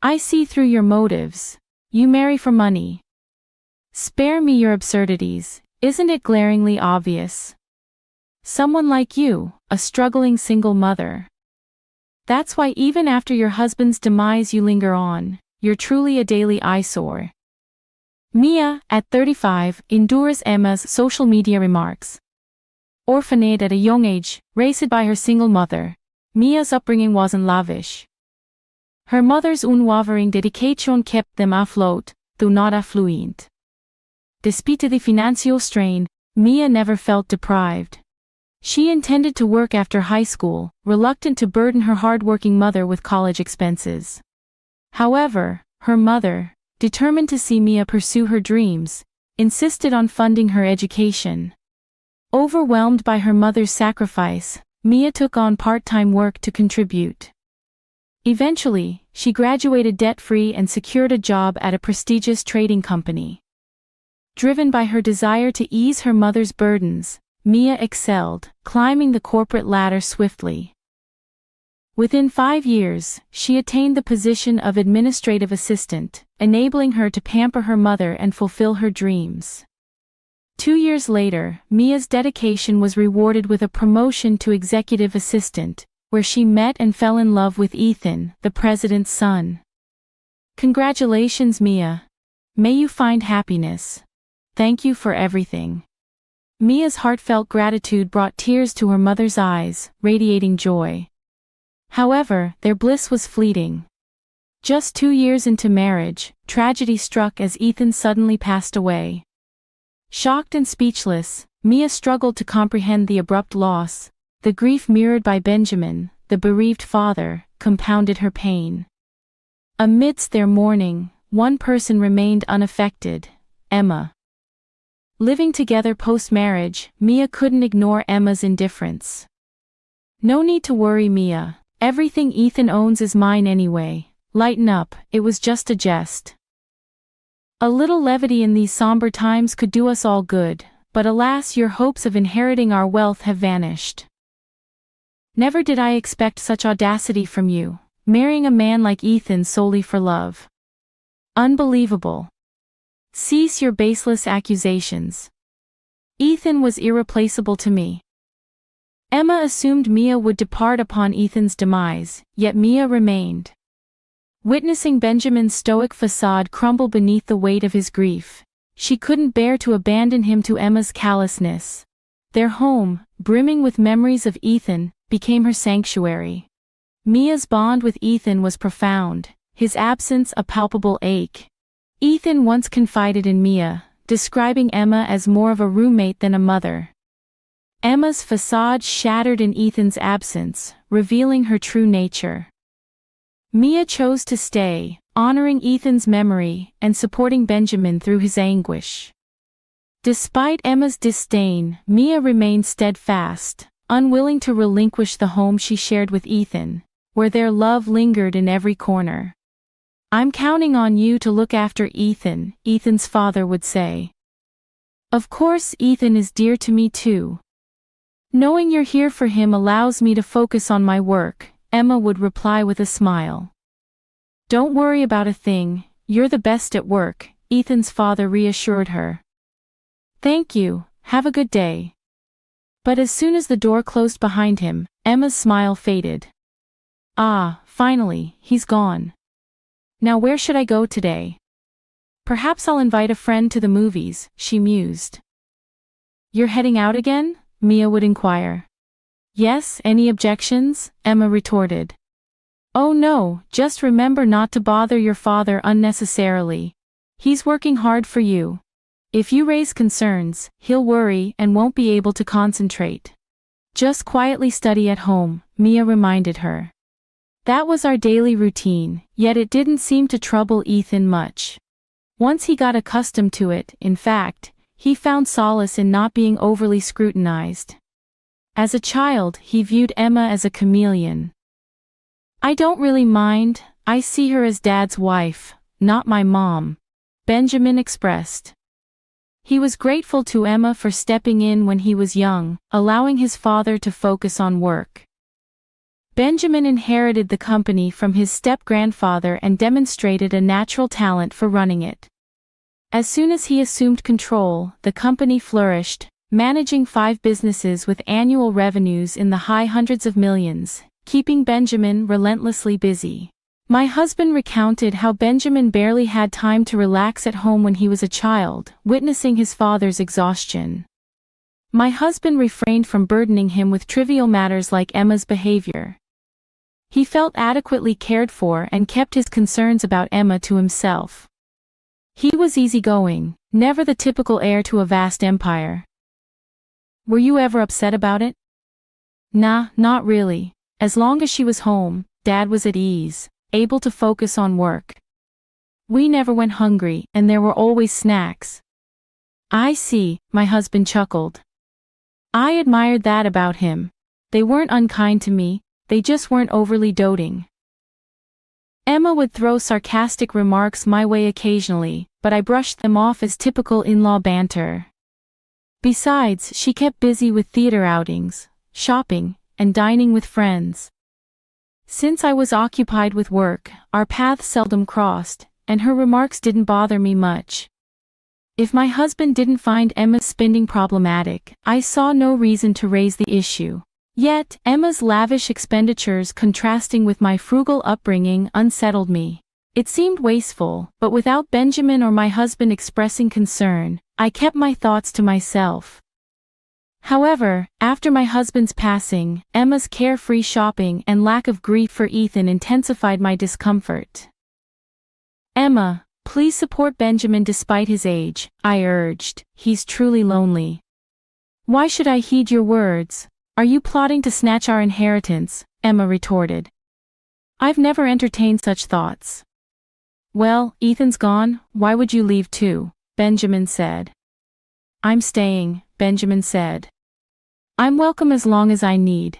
I see through your motives. You marry for money. Spare me your absurdities, isn't it glaringly obvious? Someone like you, a struggling single mother. That's why even after your husband's demise you linger on, you're truly a daily eyesore. Mia, at 35, endures Emma's social media remarks. Orphaned at a young age, raised by her single mother, Mia's upbringing wasn't lavish. Her mother's unwavering dedication kept them afloat, though not affluent. Despite the financial strain, Mia never felt deprived. She intended to work after high school, reluctant to burden her hard-working mother with college expenses. However, her mother, determined to see Mia pursue her dreams, insisted on funding her education. Overwhelmed by her mother's sacrifice, Mia took on part-time work to contribute. Eventually, she graduated debt-free and secured a job at a prestigious trading company. Driven by her desire to ease her mother's burdens, Mia excelled, climbing the corporate ladder swiftly. Within 5 years, she attained the position of administrative assistant, enabling her to pamper her mother and fulfill her dreams. 2 years later, Mia's dedication was rewarded with a promotion to executive assistant, where she met and fell in love with Ethan, the president's son. Congratulations, Mia. May you find happiness. Thank you for everything. Mia's heartfelt gratitude brought tears to her mother's eyes, radiating joy. However, their bliss was fleeting. Just 2 years into marriage, tragedy struck as Ethan suddenly passed away. Shocked and speechless, Mia struggled to comprehend the abrupt loss. The grief mirrored by Benjamin, the bereaved father, compounded her pain. Amidst their mourning, one person remained unaffected: Emma. Living together post-marriage, Mia couldn't ignore Emma's indifference. No need to worry, Mia. Everything Ethan owns is mine anyway. Lighten up, it was just a jest. A little levity in these somber times could do us all good, but alas, your hopes of inheriting our wealth have vanished. Never did I expect such audacity from you, marrying a man like Ethan solely for love. Unbelievable. Cease your baseless accusations. Ethan was irreplaceable to me. Emma assumed Mia would depart upon Ethan's demise, yet Mia remained. Witnessing Benjamin's stoic facade crumble beneath the weight of his grief, she couldn't bear to abandon him to Emma's callousness. Their home, brimming with memories of Ethan, became her sanctuary. Mia's bond with Ethan was profound, his absence a palpable ache. Ethan once confided in Mia, describing Emma as more of a roommate than a mother. Emma's facade shattered in Ethan's absence, revealing her true nature. Mia chose to stay, honoring Ethan's memory and supporting Benjamin through his anguish. Despite Emma's disdain, Mia remained steadfast, unwilling to relinquish the home she shared with Ethan, where their love lingered in every corner. "I'm counting on you to look after Ethan," Ethan's father would say. "Of course, Ethan is dear to me too. Knowing you're here for him allows me to focus on my work," Emma would reply with a smile. "Don't worry about a thing, you're the best at work," Ethan's father reassured her. "Thank you, have a good day." But as soon as the door closed behind him, Emma's smile faded. "Ah, finally, he's gone. Now where should I go today? Perhaps I'll invite a friend to the movies," she mused. "You're heading out again?" Mia would inquire. "Yes, any objections?" Emma retorted. "Oh no, just remember not to bother your father unnecessarily. He's working hard for you. If you raise concerns, he'll worry and won't be able to concentrate. Just quietly study at home," Mia reminded her. That was our daily routine, yet it didn't seem to trouble Ethan much. Once he got accustomed to it, in fact, he found solace in not being overly scrutinized. As a child, he viewed Emma as a chameleon. "I don't really mind, I see her as Dad's wife, not my mom," Benjamin expressed. He was grateful to Emma for stepping in when he was young, allowing his father to focus on work. Benjamin inherited the company from his step-grandfather and demonstrated a natural talent for running it. As soon as he assumed control, the company flourished, managing 5 businesses with annual revenues in the high hundreds of millions, keeping Benjamin relentlessly busy. My husband recounted how Benjamin barely had time to relax at home when he was a child, witnessing his father's exhaustion. My husband refrained from burdening him with trivial matters like Emma's behavior. He felt adequately cared for and kept his concerns about Emma to himself. He was easygoing, never the typical heir to a vast empire. Were you ever upset about it? Nah, not really. As long as she was home, Dad was at ease, able to focus on work. We never went hungry, and there were always snacks. I see, my husband chuckled. I admired that about him. They weren't unkind to me, they just weren't overly doting. Emma would throw sarcastic remarks my way occasionally, but I brushed them off as typical in-law banter. Besides, she kept busy with theater outings, shopping, and dining with friends. Since I was occupied with work, our paths seldom crossed, and her remarks didn't bother me much. If my husband didn't find Emma's spending problematic, I saw no reason to raise the issue. Yet, Emma's lavish expenditures contrasting with my frugal upbringing unsettled me. It seemed wasteful, but without Benjamin or my husband expressing concern, I kept my thoughts to myself. However, after my husband's passing, Emma's carefree shopping and lack of grief for Ethan intensified my discomfort. Emma, please support Benjamin despite his age, I urged. He's truly lonely. Why should I heed your words? Are you plotting to snatch our inheritance? Emma retorted. I've never entertained such thoughts. Well, Ethan's gone, why would you leave too? Benjamin said. I'm staying, Benjamin said. I'm welcome as long as I need.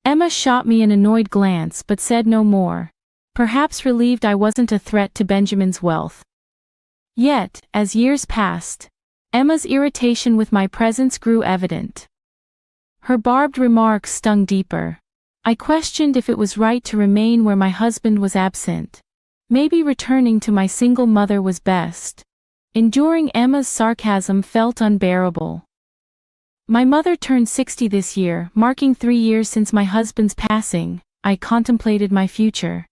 Emma shot me an annoyed glance but said no more, perhaps relieved I wasn't a threat to Benjamin's wealth. Yet, as years passed, Emma's irritation with my presence grew evident. Her barbed remarks stung deeper. I questioned if it was right to remain where my husband was absent. Maybe returning to my single mother was best. Enduring Emma's sarcasm felt unbearable. My mother turned 60 this year, marking 3 years since my husband's passing. I contemplated my future.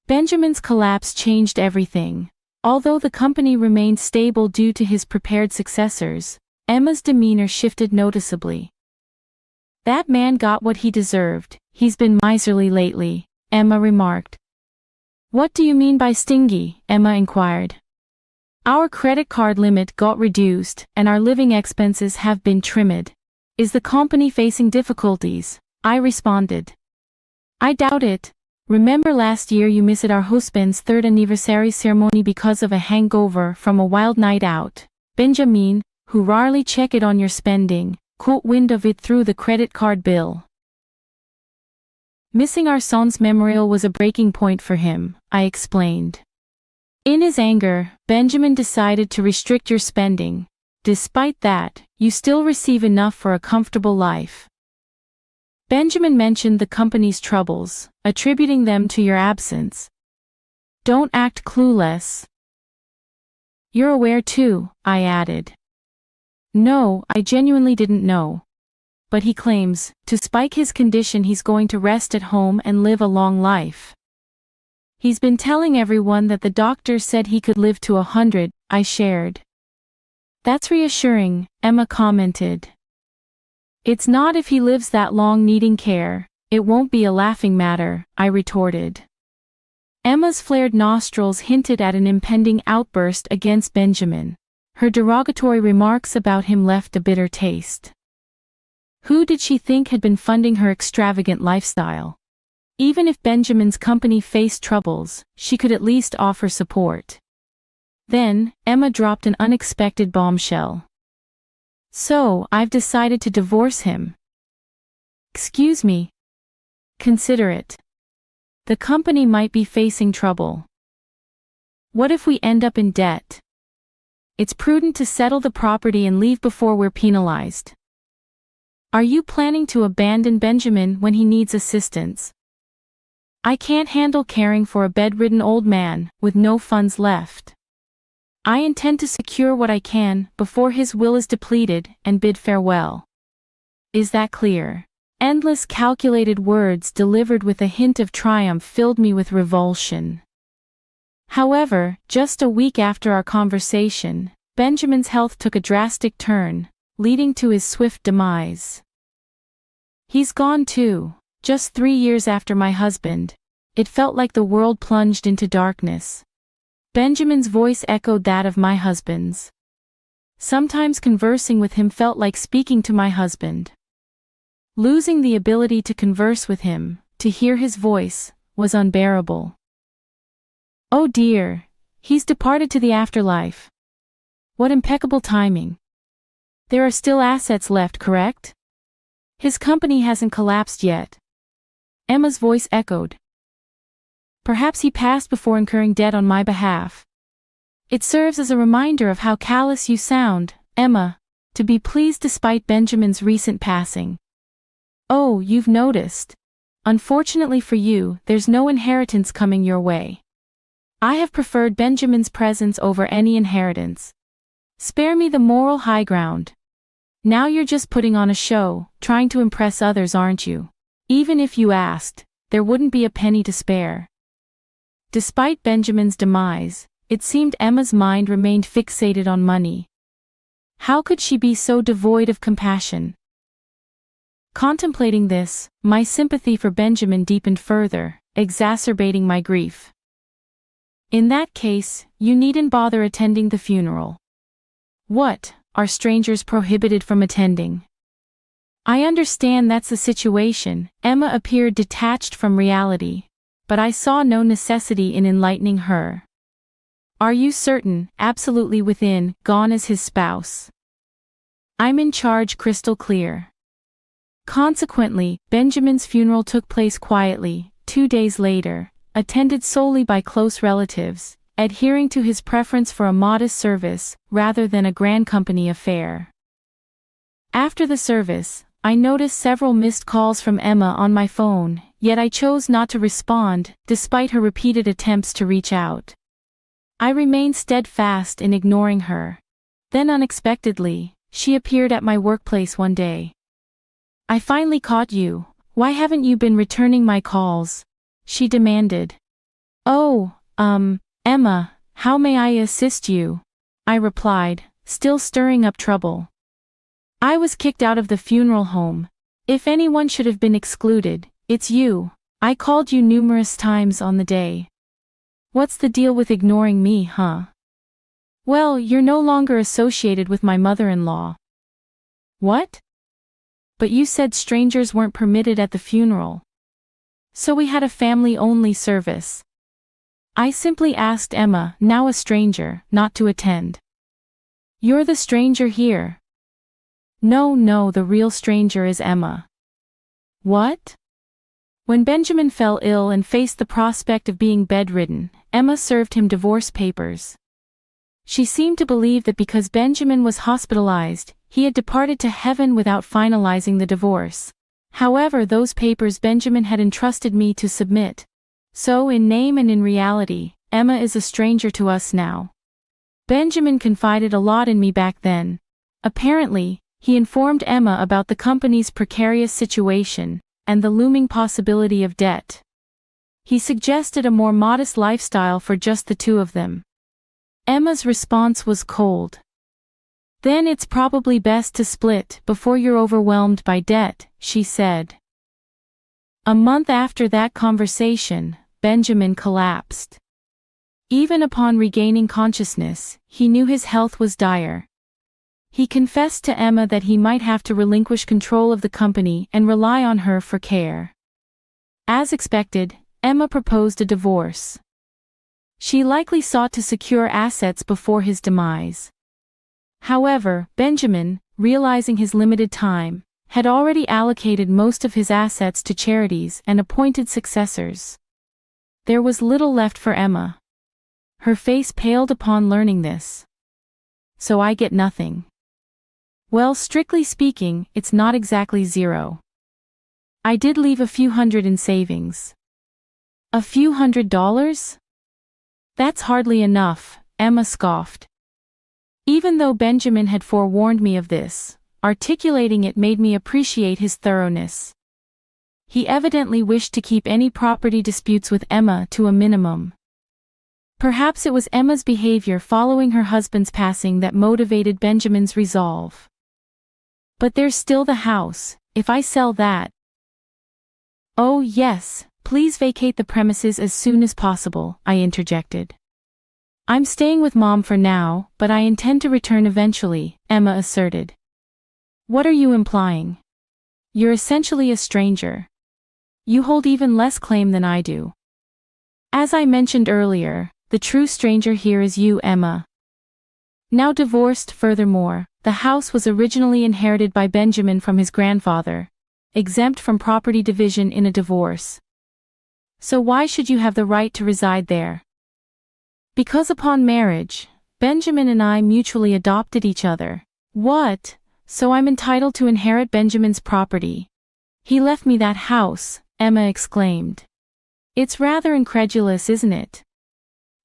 Benjamin's collapse changed everything. Although the company remained stable due to his prepared successors, Emma's demeanor shifted noticeably. That man got what he deserved, he's been miserly lately, Emma remarked. What do you mean by stingy? Emma inquired. Our credit card limit got reduced, and our living expenses have been trimmed. Is the company facing difficulties? I responded. I doubt it. Remember last year you missed our husband's 3rd anniversary ceremony because of a hangover from a wild night out. Benjamin, who rarely checked on your spending, caught wind of it through the credit card bill. Missing our son's memorial was a breaking point for him, I explained. In his anger, Benjamin decided to restrict your spending. Despite that, you still receive enough for a comfortable life. Benjamin mentioned the company's troubles, attributing them to your absence. Don't act clueless. You're aware too, I added. No, I genuinely didn't know. But he claims, to spike his condition he's going to rest at home and live a long life. He's been telling everyone that the doctor said he could live to 100, I shared. That's reassuring, Emma commented. It's not if he lives that long needing care, it won't be a laughing matter, I retorted. Emma's flared nostrils hinted at an impending outburst against Benjamin. Her derogatory remarks about him left a bitter taste. Who did she think had been funding her extravagant lifestyle? Even if Benjamin's company faced troubles, she could at least offer support. Then, Emma dropped an unexpected bombshell. So, I've decided to divorce him. Excuse me. Consider it. The company might be facing trouble. What if we end up in debt? It's prudent to settle the property and leave before we're penalized. Are you planning to abandon Benjamin when he needs assistance? I can't handle caring for a bedridden old man with no funds left. I intend to secure what I can before his will is depleted and bid farewell. Is that clear? Endless calculated words delivered with a hint of triumph filled me with revulsion. However, just a week after our conversation, Benjamin's health took a drastic turn, leading to his swift demise. He's gone too, just 3 years after my husband. It felt like the world plunged into darkness. Benjamin's voice echoed that of my husband's. Sometimes conversing with him felt like speaking to my husband. Losing the ability to converse with him, to hear his voice, was unbearable. Oh dear, he's departed to the afterlife. What impeccable timing. There are still assets left, correct? His company hasn't collapsed yet. Emma's voice echoed. Perhaps he passed before incurring debt on my behalf. It serves as a reminder of how callous you sound, Emma, to be pleased despite Benjamin's recent passing. Oh, you've noticed. Unfortunately for you, there's no inheritance coming your way. I have preferred Benjamin's presence over any inheritance. Spare me the moral high ground. Now you're just putting on a show, trying to impress others, aren't you? Even if you asked, there wouldn't be a penny to spare. Despite Benjamin's demise, it seemed Emma's mind remained fixated on money. How could she be so devoid of compassion? Contemplating this, my sympathy for Benjamin deepened further, exacerbating my grief. In that case, you needn't bother attending the funeral. What, are strangers prohibited from attending? I understand that's the situation. Emma appeared detached from reality, but I saw no necessity in enlightening her. Are you certain, absolutely within, gone as his spouse? I'm in charge, crystal clear. Consequently, Benjamin's funeral took place quietly, 2 days later, attended solely by close relatives, adhering to his preference for a modest service, rather than a grand company affair. After the service, I noticed several missed calls from Emma on my phone, yet I chose not to respond, despite her repeated attempts to reach out. I remained steadfast in ignoring her. Then unexpectedly, she appeared at my workplace one day. I finally caught you. Why haven't you been returning my calls? She demanded. Oh, Emma, how may I assist you? I replied, still stirring up trouble. I was kicked out of the funeral home. If anyone should have been excluded, it's you. I called you numerous times on the day. What's the deal with ignoring me, huh? Well, you're no longer associated with my mother-in-law. What? But you said strangers weren't permitted at the funeral. So we had a family-only service. I simply asked Emma, now a stranger, not to attend. You're the stranger here. No, the real stranger is Emma. What? When Benjamin fell ill and faced the prospect of being bedridden, Emma served him divorce papers. She seemed to believe that because Benjamin was hospitalized, he had departed to heaven without finalizing the divorce. However, those papers Benjamin had entrusted me to submit. So in name and in reality, Emma is a stranger to us now. Benjamin confided a lot in me back then. Apparently, he informed Emma about the company's precarious situation, and the looming possibility of debt. He suggested a more modest lifestyle for just the two of them. Emma's response was cold. Then it's probably best to split before you're overwhelmed by debt, she said. A month after that conversation, Benjamin collapsed. Even upon regaining consciousness, he knew his health was dire. He confessed to Emma that he might have to relinquish control of the company and rely on her for care. As expected, Emma proposed a divorce. She likely sought to secure assets before his demise. However, Benjamin, realizing his limited time, had already allocated most of his assets to charities and appointed successors. There was little left for Emma. Her face paled upon learning this. So I get nothing. Well, strictly speaking, it's not exactly zero. I did leave a few hundred in savings. A few $100s? That's hardly enough, Emma scoffed. Even though Benjamin had forewarned me of this, articulating it made me appreciate his thoroughness. He evidently wished to keep any property disputes with Emma to a minimum. Perhaps it was Emma's behavior following her husband's passing that motivated Benjamin's resolve. But there's still the house, if I sell that. Oh yes, please vacate the premises as soon as possible, I interjected. I'm staying with Mom for now, but I intend to return eventually, Emma asserted. What are you implying? You're essentially a stranger. You hold even less claim than I do. As I mentioned earlier, the true stranger here is you, Emma. Now divorced, furthermore, the house was originally inherited by Benjamin from his grandfather, exempt from property division in a divorce. So why should you have the right to reside there? Because upon marriage, Benjamin and I mutually adopted each other. What? So I'm entitled to inherit Benjamin's property? He left me that house, Emma exclaimed. It's rather incredulous, isn't it?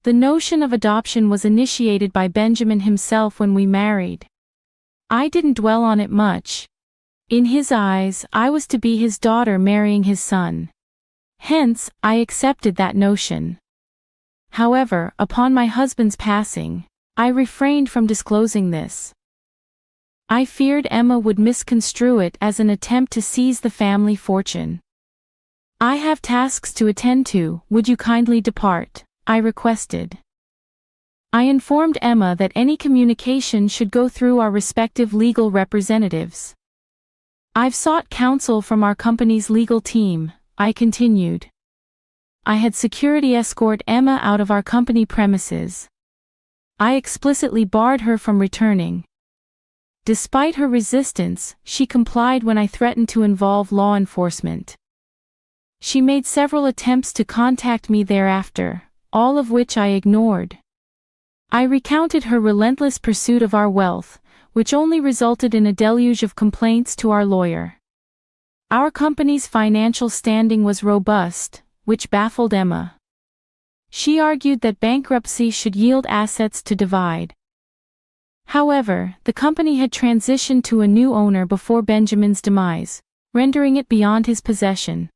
The notion of adoption was initiated by Benjamin himself when we married. I didn't dwell on it much. In his eyes, I was to be his daughter marrying his son. Hence, I accepted that notion. However, upon my husband's passing, I refrained from disclosing this. I feared Emma would misconstrue it as an attempt to seize the family fortune. I have tasks to attend to, would you kindly depart? I requested. I informed Emma that any communication should go through our respective legal representatives. I've sought counsel from our company's legal team, I continued. I had security escort Emma out of our company premises. I explicitly barred her from returning. Despite her resistance, she complied when I threatened to involve law enforcement. She made several attempts to contact me thereafter, all of which I ignored. I recounted her relentless pursuit of our wealth, which only resulted in a deluge of complaints to our lawyer. Our company's financial standing was robust, which baffled Emma. She argued that bankruptcy should yield assets to divide. However, the company had transitioned to a new owner before Benjamin's demise, rendering it beyond his possession.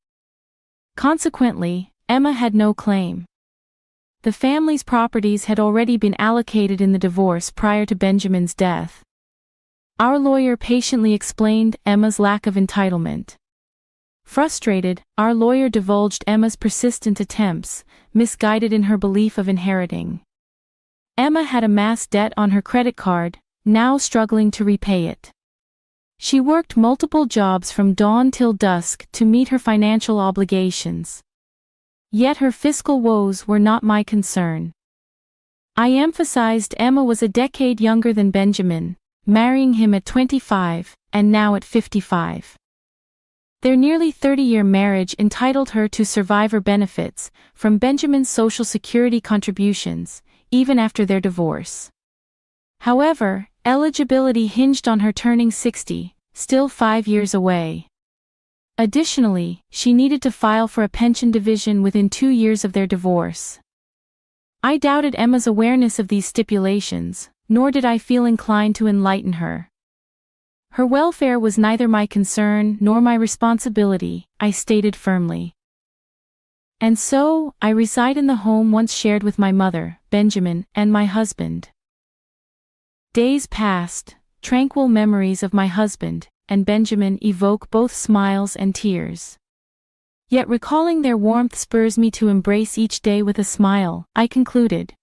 Consequently, Emma had no claim. The family's properties had already been allocated in the divorce prior to Benjamin's death. Our lawyer patiently explained Emma's lack of entitlement. Frustrated, our lawyer divulged Emma's persistent attempts, misguided in her belief of inheriting. Emma had amassed debt on her credit card, now struggling to repay it. She worked multiple jobs from dawn till dusk to meet her financial obligations. Yet her fiscal woes were not my concern. I emphasized Emma was a decade younger than Benjamin, marrying him at 25, and now at 55. Their nearly 30-year marriage entitled her to survivor benefits from Benjamin's Social Security contributions, even after their divorce. However, eligibility hinged on her turning 60, still 5 years away. Additionally, she needed to file for a pension division within 2 years of their divorce. I doubted Emma's awareness of these stipulations, nor did I feel inclined to enlighten her. Her welfare was neither my concern nor my responsibility, I stated firmly. And so, I reside in the home once shared with my mother, Benjamin, and my husband. Days passed, tranquil memories of my husband and Benjamin evoke both smiles and tears. Yet recalling their warmth spurs me to embrace each day with a smile, I concluded.